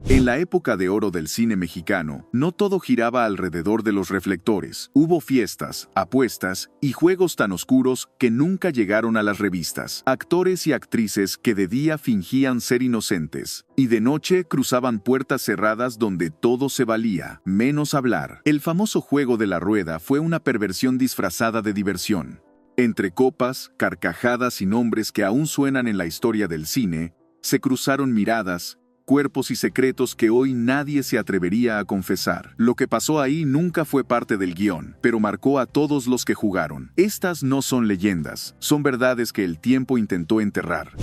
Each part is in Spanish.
En la época de oro del cine mexicano, no todo giraba alrededor de los reflectores. Hubo fiestas, apuestas y juegos tan oscuros que nunca llegaron a las revistas. Actores y actrices que de día fingían ser inocentes y de noche cruzaban puertas cerradas donde todo se valía, menos hablar. El famoso juego de la rueda fue una perversión disfrazada de diversión. Entre copas, carcajadas y nombres que aún suenan en la historia del cine, se cruzaron miradas, cuerpos y secretos que hoy nadie se atrevería a confesar. Lo que pasó ahí nunca fue parte del guión, pero marcó a todos los que jugaron. Estas no son leyendas, son verdades que el tiempo intentó enterrar.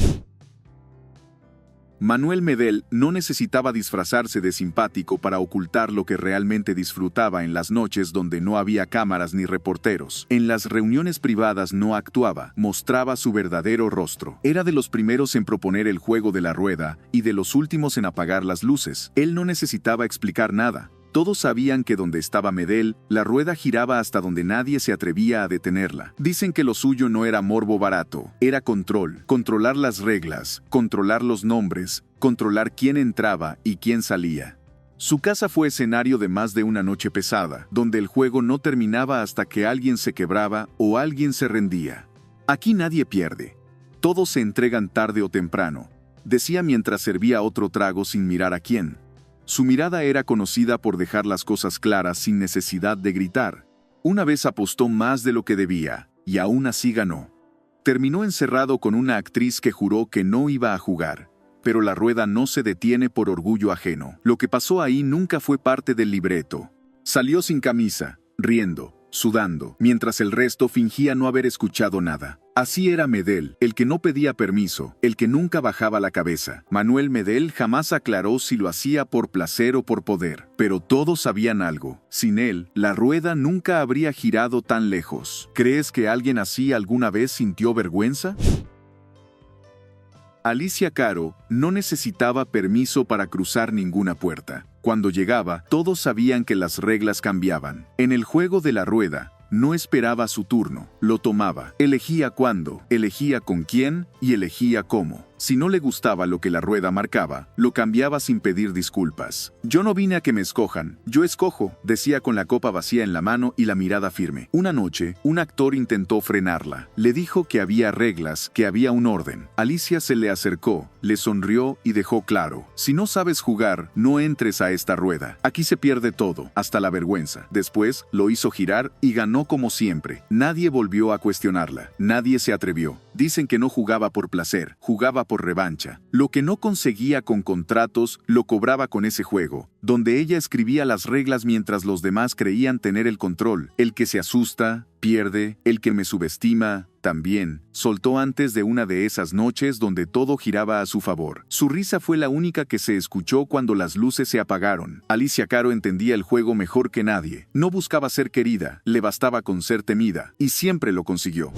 Manuel Medel no necesitaba disfrazarse de simpático para ocultar lo que realmente disfrutaba en las noches donde no había cámaras ni reporteros. En las reuniones privadas no actuaba, mostraba su verdadero rostro. Era de los primeros en proponer el juego de la rueda y de los últimos en apagar las luces. Él no necesitaba explicar nada. Todos sabían que donde estaba Medel, la rueda giraba hasta donde nadie se atrevía a detenerla. Dicen que lo suyo no era morbo barato, era control. Controlar las reglas, controlar los nombres, controlar quién entraba y quién salía. Su casa fue escenario de más de una noche pesada, donde el juego no terminaba hasta que alguien se quebraba o alguien se rendía. Aquí nadie pierde. Todos se entregan tarde o temprano, decía mientras servía otro trago sin mirar a quién. Su mirada era conocida por dejar las cosas claras sin necesidad de gritar. Una vez apostó más de lo que debía, y aún así ganó. Terminó encerrado con una actriz que juró que no iba a jugar. Pero la rueda no se detiene por orgullo ajeno. Lo que pasó ahí nunca fue parte del libreto. Salió sin camisa, riendo, sudando, mientras el resto fingía no haber escuchado nada. Así era Medel, el que no pedía permiso, el que nunca bajaba la cabeza. Manuel Medel jamás aclaró si lo hacía por placer o por poder, pero todos sabían algo. Sin él, la rueda nunca habría girado tan lejos. ¿Crees que alguien así alguna vez sintió vergüenza? Alicia Caro no necesitaba permiso para cruzar ninguna puerta. Cuando llegaba, todos sabían que las reglas cambiaban. En el juego de la rueda, no esperaba su turno, lo tomaba, elegía cuándo, elegía con quién y elegía cómo. Si no le gustaba lo que la rueda marcaba, lo cambiaba sin pedir disculpas. Yo no vine a que me escojan, yo escojo, decía con la copa vacía en la mano y la mirada firme. Una noche, un actor intentó frenarla. Le dijo que había reglas, que había un orden. Alicia se le acercó, le sonrió y dejó claro: si no sabes jugar, no entres a esta rueda. Aquí se pierde todo, hasta la vergüenza. Después, lo hizo girar y ganó como siempre. Nadie volvió a cuestionarla. Nadie se atrevió. Dicen que no jugaba por placer, jugaba por revancha. Lo que no conseguía con contratos, lo cobraba con ese juego, donde ella escribía las reglas mientras los demás creían tener el control. El que se asusta, pierde, el que me subestima, también. Soltó antes de una de esas noches donde todo giraba a su favor. Su risa fue la única que se escuchó cuando las luces se apagaron. Alicia Caro entendía el juego mejor que nadie. No buscaba ser querida, le bastaba con ser temida, y siempre lo consiguió.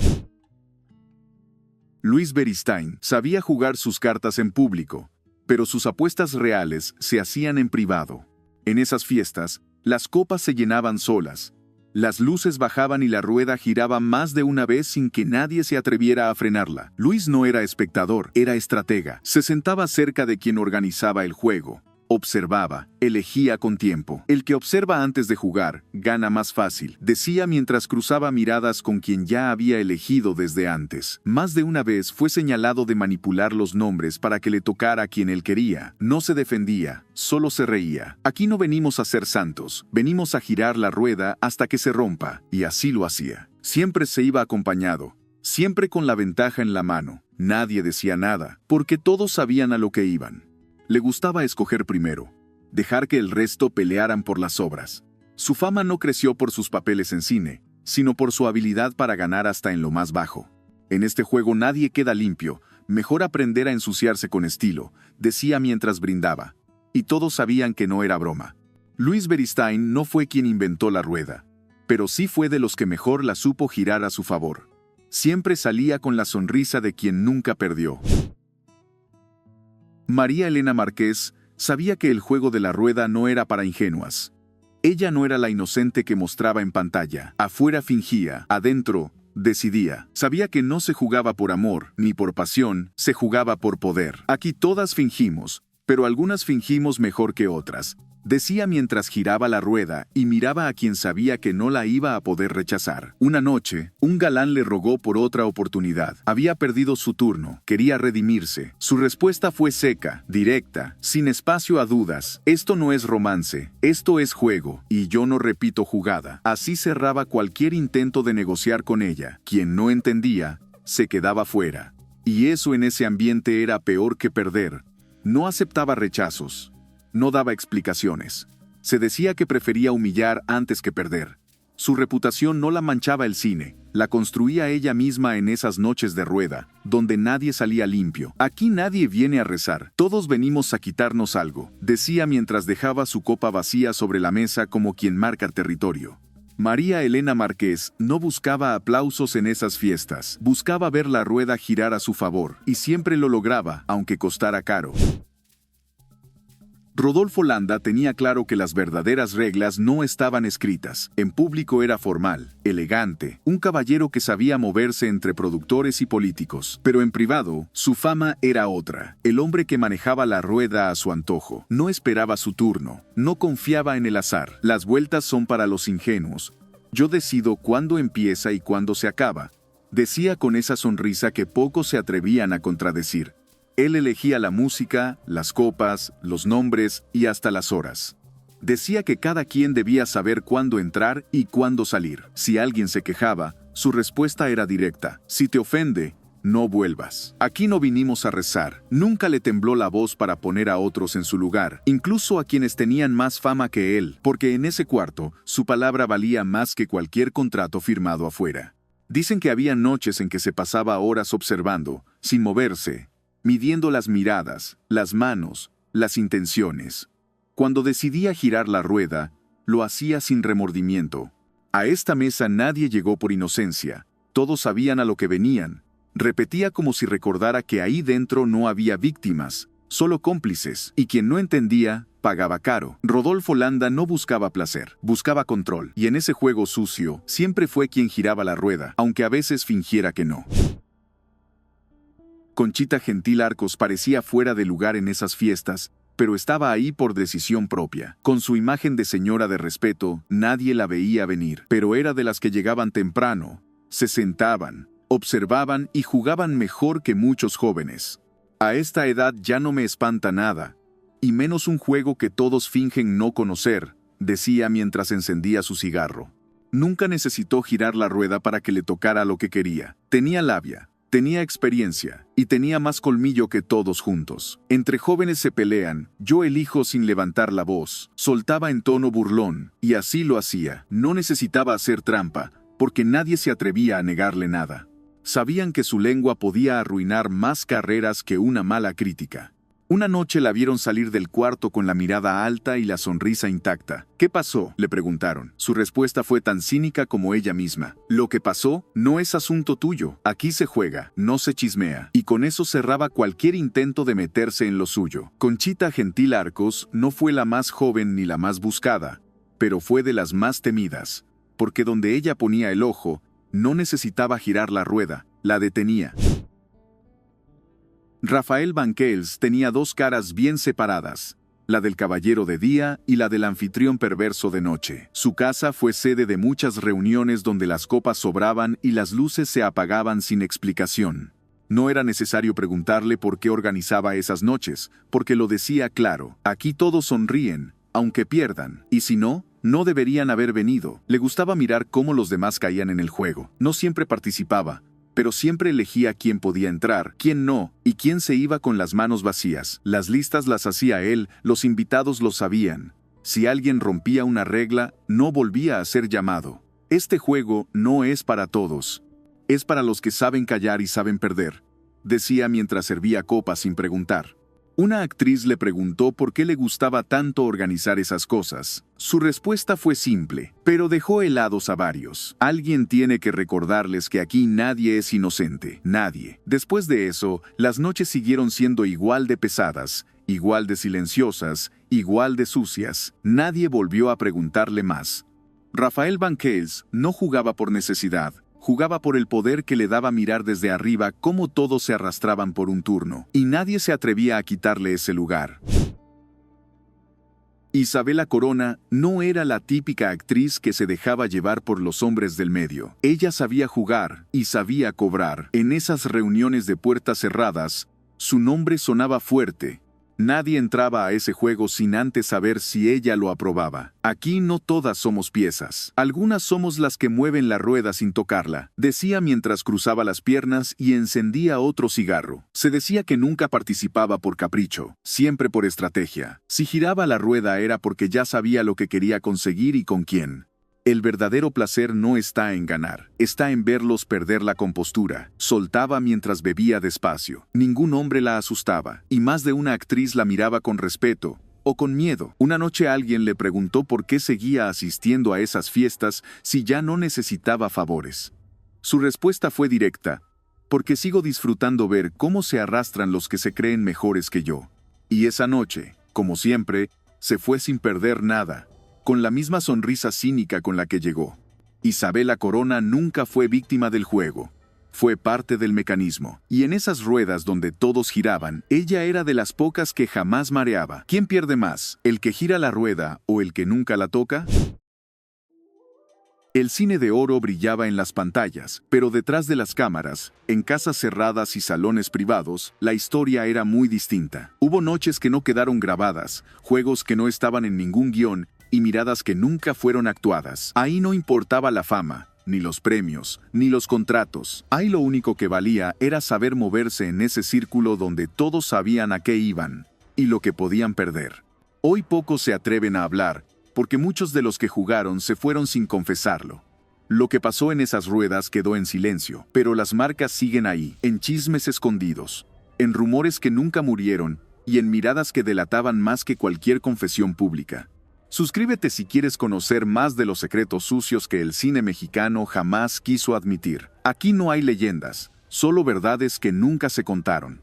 Luis Beristain sabía jugar sus cartas en público, pero sus apuestas reales se hacían en privado. En esas fiestas, las copas se llenaban solas, las luces bajaban y la rueda giraba más de una vez sin que nadie se atreviera a frenarla. Luis no era espectador, era estratega. Se sentaba cerca de quien organizaba el juego. Observaba, elegía con tiempo. El que observa antes de jugar, gana más fácil, decía mientras cruzaba miradas con quien ya había elegido desde antes. Más de una vez fue señalado de manipular los nombres para que le tocara a quien él quería. No se defendía, solo se reía. Aquí no venimos a ser santos, venimos a girar la rueda hasta que se rompa, y así lo hacía. Siempre se iba acompañado, siempre con la ventaja en la mano. Nadie decía nada, porque todos sabían a lo que iban. Le gustaba escoger primero, dejar que el resto pelearan por las obras. Su fama no creció por sus papeles en cine, sino por su habilidad para ganar hasta en lo más bajo. En este juego nadie queda limpio, mejor aprender a ensuciarse con estilo, decía mientras brindaba. Y todos sabían que no era broma. Luis Beristain no fue quien inventó la rueda, pero sí fue de los que mejor la supo girar a su favor. Siempre salía con la sonrisa de quien nunca perdió. María Elena Márquez sabía que el juego de la rueda no era para ingenuas. Ella no era la inocente que mostraba en pantalla. Afuera fingía, adentro decidía. Sabía que no se jugaba por amor, ni por pasión, se jugaba por poder. Aquí todas fingimos, pero algunas fingimos mejor que otras, decía mientras giraba la rueda y miraba a quien sabía que no la iba a poder rechazar. Una noche, un galán le rogó por otra oportunidad. Había perdido su turno, quería redimirse. Su respuesta fue seca, directa, sin espacio a dudas. Esto no es romance, esto es juego, y yo no repito jugada. Así cerraba cualquier intento de negociar con ella. Quien no entendía, se quedaba fuera. Y eso en ese ambiente era peor que perder. No aceptaba rechazos. No daba explicaciones. Se decía que prefería humillar antes que perder. Su reputación no la manchaba el cine, la construía ella misma en esas noches de rueda, donde nadie salía limpio. Aquí nadie viene a rezar, todos venimos a quitarnos algo, decía mientras dejaba su copa vacía sobre la mesa como quien marca territorio. María Elena Márquez no buscaba aplausos en esas fiestas, buscaba ver la rueda girar a su favor, y siempre lo lograba, aunque costara caro. Rodolfo Landa tenía claro que las verdaderas reglas no estaban escritas. En público era formal, elegante, un caballero que sabía moverse entre productores y políticos. Pero en privado, su fama era otra. El hombre que manejaba la rueda a su antojo. No esperaba su turno, no confiaba en el azar. Las vueltas son para los ingenuos. Yo decido cuándo empieza y cuándo se acaba, decía con esa sonrisa que pocos se atrevían a contradecir. Él elegía la música, las copas, los nombres y hasta las horas. Decía que cada quien debía saber cuándo entrar y cuándo salir. Si alguien se quejaba, su respuesta era directa. Si te ofende, no vuelvas. Aquí no vinimos a rezar. Nunca le tembló la voz para poner a otros en su lugar, incluso a quienes tenían más fama que él, porque en ese cuarto, su palabra valía más que cualquier contrato firmado afuera. Dicen que había noches en que se pasaba horas observando, sin moverse, midiendo las miradas, las manos, las intenciones. Cuando decidía girar la rueda, lo hacía sin remordimiento. A esta mesa nadie llegó por inocencia, todos sabían a lo que venían. Repetía como si recordara que ahí dentro no había víctimas, solo cómplices, y quien no entendía, pagaba caro. Rodolfo Landa no buscaba placer, buscaba control, y en ese juego sucio, siempre fue quien giraba la rueda, aunque a veces fingiera que no. Conchita Gentil Arcos parecía fuera de lugar en esas fiestas, pero estaba ahí por decisión propia. Con su imagen de señora de respeto, nadie la veía venir, pero era de las que llegaban temprano, se sentaban, observaban y jugaban mejor que muchos jóvenes. A esta edad ya no me espanta nada, y menos un juego que todos fingen no conocer, decía mientras encendía su cigarro. Nunca necesitó girar la rueda para que le tocara lo que quería. Tenía labia. Tenía experiencia, y tenía más colmillo que todos juntos. Entre jóvenes se pelean, yo elijo sin levantar la voz. Soltaba en tono burlón, y así lo hacía. No necesitaba hacer trampa, porque nadie se atrevía a negarle nada. Sabían que su lengua podía arruinar más carreras que una mala crítica. Una noche la vieron salir del cuarto con la mirada alta y la sonrisa intacta. ¿Qué pasó?, le preguntaron. Su respuesta fue tan cínica como ella misma. Lo que pasó no es asunto tuyo. Aquí se juega, no se chismea. Y con eso cerraba cualquier intento de meterse en lo suyo. Conchita Gentil Arcos no fue la más joven ni la más buscada, pero fue de las más temidas, porque donde ella ponía el ojo, no necesitaba girar la rueda, la detenía. Rafael Banquels tenía dos caras bien separadas, la del caballero de día y la del anfitrión perverso de noche. Su casa fue sede de muchas reuniones donde las copas sobraban y las luces se apagaban sin explicación. No era necesario preguntarle por qué organizaba esas noches, porque lo decía claro: aquí todos sonríen, aunque pierdan, y si no, no deberían haber venido. Le gustaba mirar cómo los demás caían en el juego. No siempre participaba, pero siempre elegía quién podía entrar, quién no, y quién se iba con las manos vacías. Las listas las hacía él, los invitados lo sabían. Si alguien rompía una regla, no volvía a ser llamado. Este juego no es para todos. Es para los que saben callar y saben perder, decía mientras servía copas sin preguntar. Una actriz le preguntó por qué le gustaba tanto organizar esas cosas. Su respuesta fue simple, pero dejó helados a varios. Alguien tiene que recordarles que aquí nadie es inocente, nadie. Después de eso, las noches siguieron siendo igual de pesadas, igual de silenciosas, igual de sucias. Nadie volvió a preguntarle más. Rafael Banquels no jugaba por necesidad. Jugaba por el poder que le daba mirar desde arriba cómo todos se arrastraban por un turno, y nadie se atrevía a quitarle ese lugar. Isabela Corona no era la típica actriz que se dejaba llevar por los hombres del medio. Ella sabía jugar y sabía cobrar. En esas reuniones de puertas cerradas, su nombre sonaba fuerte. Nadie entraba a ese juego sin antes saber si ella lo aprobaba. Aquí no todas somos piezas. Algunas somos las que mueven la rueda sin tocarla, decía mientras cruzaba las piernas y encendía otro cigarro. Se decía que nunca participaba por capricho, siempre por estrategia. Si giraba la rueda era porque ya sabía lo que quería conseguir y con quién. El verdadero placer no está en ganar, está en verlos perder la compostura. Soltaba mientras bebía despacio. Ningún hombre la asustaba, y más de una actriz la miraba con respeto o con miedo. Una noche alguien le preguntó por qué seguía asistiendo a esas fiestas si ya no necesitaba favores. Su respuesta fue directa: porque sigo disfrutando ver cómo se arrastran los que se creen mejores que yo. Y esa noche, como siempre, se fue sin perder nada, con la misma sonrisa cínica con la que llegó. Isabela Corona nunca fue víctima del juego. Fue parte del mecanismo. Y en esas ruedas donde todos giraban, ella era de las pocas que jamás mareaba. ¿Quién pierde más, el que gira la rueda o el que nunca la toca? El cine de oro brillaba en las pantallas, pero detrás de las cámaras, en casas cerradas y salones privados, la historia era muy distinta. Hubo noches que no quedaron grabadas, juegos que no estaban en ningún guión, y miradas que nunca fueron actuadas. Ahí no importaba la fama, ni los premios, ni los contratos. Ahí lo único que valía era saber moverse en ese círculo donde todos sabían a qué iban, y lo que podían perder. Hoy pocos se atreven a hablar, porque muchos de los que jugaron se fueron sin confesarlo. Lo que pasó en esas ruedas quedó en silencio, pero las marcas siguen ahí, en chismes escondidos, en rumores que nunca murieron, y en miradas que delataban más que cualquier confesión pública. Suscríbete si quieres conocer más de los secretos sucios que el cine mexicano jamás quiso admitir. Aquí no hay leyendas, solo verdades que nunca se contaron.